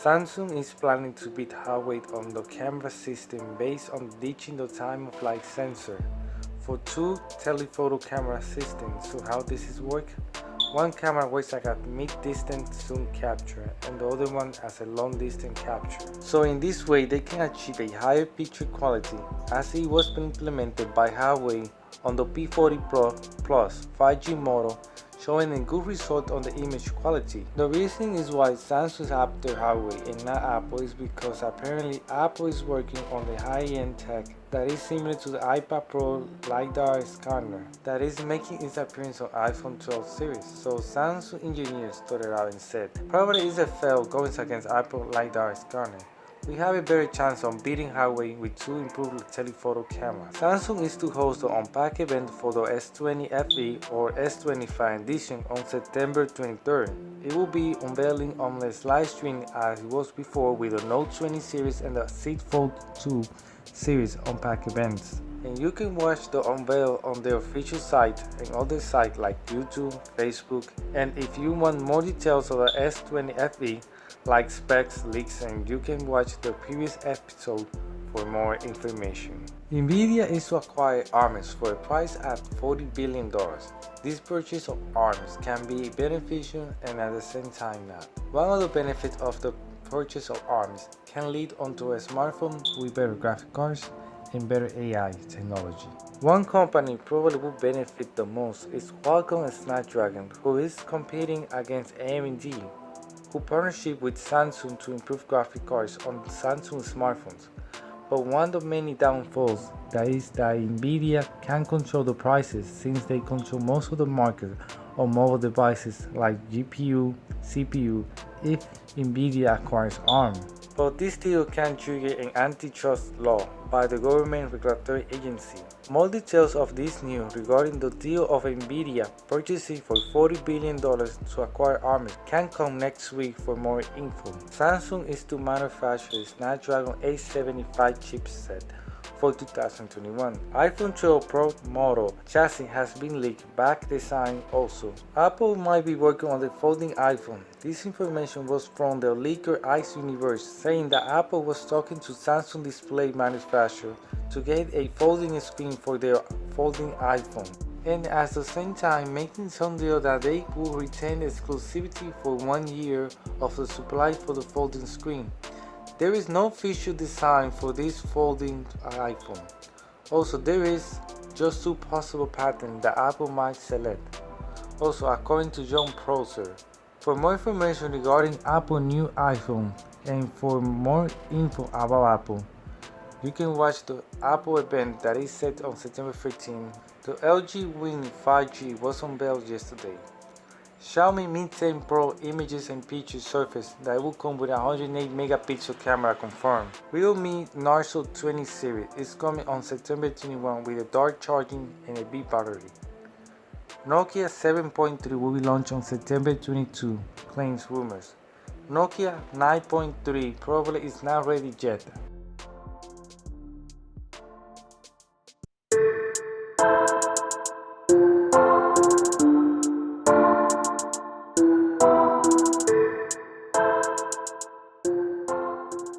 Samsung is planning to beat Huawei on the camera system based on ditching the time-of-flight sensor for two telephoto camera systems. So how does this work? One camera works like a mid-distance zoom capture and the other one as a long-distance capture. So in this way they can achieve a higher picture quality as it was implemented by Huawei on the P40 Pro Plus 5G model, showing a good result on the image quality. The reason is why Samsung is after Huawei and not Apple is because apparently Apple is working on the high-end tech that is similar to the iPad Pro LiDAR scanner that is making its appearance on iPhone 12 series. So Samsung engineers started out and said, probably it's a fail going against Apple LiDAR scanner. We have a better chance on beating Huawei with two improved telephoto cameras. Samsung is to host the Unpacked event for the S20 FE or S25 edition on September 23rd. It will be unveiling on the live stream as it was before with the Note 20 series and the Z Fold 2 series Unpacked events. And you can watch the unveil on their official site and other sites like YouTube, Facebook, and if you want more details of the S20 FE, like specs, leaks, and you can watch the previous episode for more information. NVIDIA is to acquire ARMs for a price at $40 billion. This purchase of ARMs can be beneficial and at the same time not. One of the benefits of the purchase of ARMs can lead onto a smartphone with better graphic cards and better AI technology. One company probably will benefit the most is Qualcomm and Snapdragon, who is competing against AMD, who partnership with Samsung to improve graphic cards on Samsung smartphones. But one of the many downfalls that is that NVIDIA can control the prices since they control most of the market on mobile devices like GPU, CPU if NVIDIA acquires ARM. But this deal can trigger an antitrust law by the government regulatory agency. More details of this news regarding the deal of NVIDIA purchasing for $40 billion to acquire ARM can come next week. For more info. Samsung is to manufacture the Snapdragon 875 chipset for 2021. iPhone 12 Pro model chassis has been leaked, back design also. Apple might be working on the folding iPhone. This information was from the leaker Ice Universe, saying that Apple was talking to Samsung display manufacturer to get a folding screen for their folding iPhone, and at the same time making some deal that they will retain exclusivity for 1 year of the supply for the folding screen. There is no official design for this folding iPhone. Also, there is just two possible patterns that Apple might select. Also, according to John Prosser. For more information regarding Apple new iPhone and for more info about Apple, you can watch the Apple event that is set on September 13. The LG Wing 5G was unveiled yesterday. Xiaomi Mi 10 Pro images and picture surface that will come with a 108 megapixel camera confirmed. Realme Narzo 20 series is coming on September 21 with a dark charging and a big battery. Nokia 7.3 will be launched on September 22, claims rumors. Nokia 9.3 probably is not ready yet,